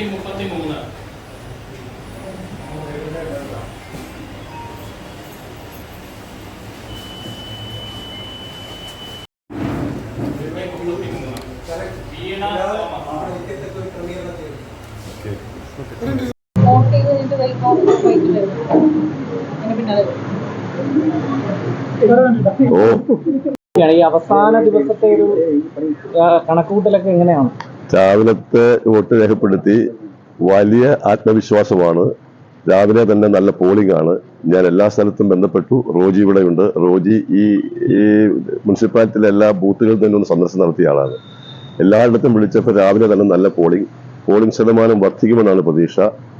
133. ഈ അവസാന ദിവസത്തെ ഒരു കണക്കുകൂട്ടലൊക്കെ എങ്ങനെയാണ്? രാവിലത്തെ വോട്ട് രേഖപ്പെടുത്തി വലിയ ആത്മവിശ്വാസമാണ്. രാവിലെ തന്നെ നല്ല പോളിംഗ് ആണ്. ഞാൻ എല്ലാ സ്ഥലത്തും ബന്ധപ്പെട്ടു. റോജി ഇവിടെയുണ്ട്. റോജി ഈ മുനിസിപ്പാലിറ്റിയിലെ എല്ലാ ബൂത്തുകളിൽ തന്നെ ഒന്ന് സന്ദർശനം നടത്തിയ ആളാണ്. എല്ലായിടത്തും വിളിച്ചപ്പോൾ രാവിലെ തന്നെ നല്ല പോളിംഗ് ശതമാനം വർദ്ധിക്കുമെന്നാണ് പ്രതീക്ഷ.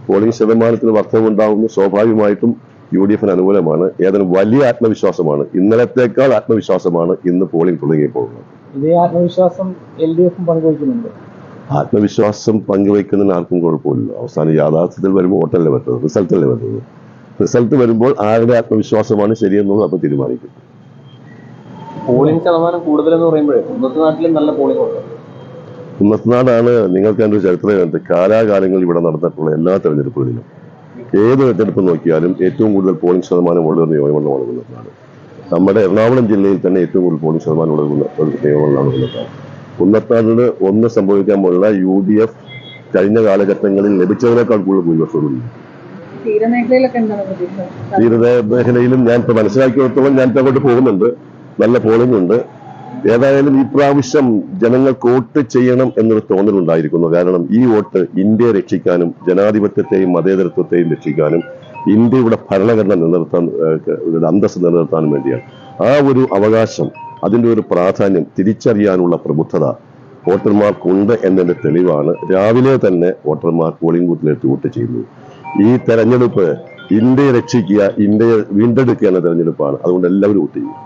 പോളിംഗ് ശതമാനത്തിന് വർധനവുണ്ടാകുന്നു. സ്വാഭാവികമായിട്ടും UDF അനുകൂലമാണ്. ഏതായാലും വലിയ ആത്മവിശ്വാസമാണ്. ഇന്നലത്തേക്കാൾ ആത്മവിശ്വാസമാണ് ഇന്ന് പോളിംഗ് തുടങ്ങിയപ്പോൾ. ഇതേ ആത്മവിശ്വാസം LDF പങ്കുവയ്ക്കുന്നുണ്ട്. ആത്മവിശ്വാസം പങ്കുവയ്ക്കുന്നതിന് ആർക്കും കുഴപ്പമില്ല. അവസാനം യാഥാർത്ഥ്യത്തിൽ വരുമ്പോൾ വോട്ടല്ലേ വരുന്നത്, റിസൾട്ടല്ലേ വരുന്നത്. റിസൾട്ട് വരുമ്പോൾ ആരുടെ ആത്മവിശ്വാസമാണ് ശരിയെന്നുള്ളത് അപ്പോൾ തീരുമാനിക്കും. പോളിംഗ് ശതമാനം കൂടുതലെന്ന് പറയുമ്പോഴേ കുന്നത്തുനാട്ടിലും നല്ല പോളിംഗ് ഉണ്ട്. കുന്നത്തുനാടാണ് നിങ്ങൾക്ക് അതിൻ്റെ ഒരു ചരിത്രമുണ്ട്. കാലാകാലങ്ങളിൽ ഇവിടെ നടന്നിട്ടുള്ള എല്ലാ തെരഞ്ഞെടുപ്പുകളിലും ഏത് തെരഞ്ഞെടുപ്പ് നോക്കിയാലും ഏറ്റവും കൂടുതൽ പോളിംഗ് ശതമാനം ഉള്ള ഒരു നിയമമണ്ഡലമാണ് കുന്നത്തുനാട്. നമ്മുടെ എറണാകുളം ജില്ലയിൽ തന്നെ ഏറ്റവും കൂടുതൽ പോളിംഗ് ശതമാനം ഉള്ള നിയമമണ്ഡലമാണ് കുന്നത്തുനാട്. കുന്നത്തുനാടിന് ഒന്ന് സംഭവിക്കാൻ പോലുള്ള UDF കഴിഞ്ഞ കാലഘട്ടങ്ങളിൽ ലഭിച്ചതിനേക്കാൾ കൂടുതൽ ഭൂരിപക്ഷമുണ്ട്. തീരമേഖലയിലും ഞാൻ ഇപ്പൊ മനസ്സിലാക്കിയിടത്തോളം ഞാൻ അങ്ങോട്ട് പോകുന്നുണ്ട്. നല്ല പോളിംഗ് ഉണ്ട്. ഏതായാലും ഈ പ്രാവശ്യം ജനങ്ങൾക്ക് വോട്ട് ചെയ്യണം എന്നൊരു തോന്നലുണ്ടായിരിക്കുന്നു. കാരണം ഈ വോട്ട് ഇന്ത്യയെ രക്ഷിക്കാനും ജനാധിപത്യത്തെയും മതേതരത്വത്തെയും രക്ഷിക്കാനും ഇന്ത്യയുടെ ഭരണഘടന നിലനിർത്താൻ അന്തസ്സ് നിലനിർത്താനും വേണ്ടിയാണ്. ആ ഒരു അവകാശം, അതിൻ്റെ ഒരു പ്രാധാന്യം തിരിച്ചറിയാനുള്ള പ്രബുദ്ധത വോട്ടർമാർക്കുണ്ട് എന്നതിന്റെ തെളിവാണ് രാവിലെ തന്നെ വോട്ടർമാർ പോളിംഗ് ബൂത്തിലെത്തി വോട്ട് ചെയ്യുന്നത്. ഈ തെരഞ്ഞെടുപ്പ് ഇന്ത്യയെ രക്ഷിക്കുക, ഇന്ത്യയെ വീണ്ടെടുക്കുക എന്ന തെരഞ്ഞെടുപ്പാണ്. അതുകൊണ്ട് എല്ലാവരും വോട്ട് ചെയ്യും.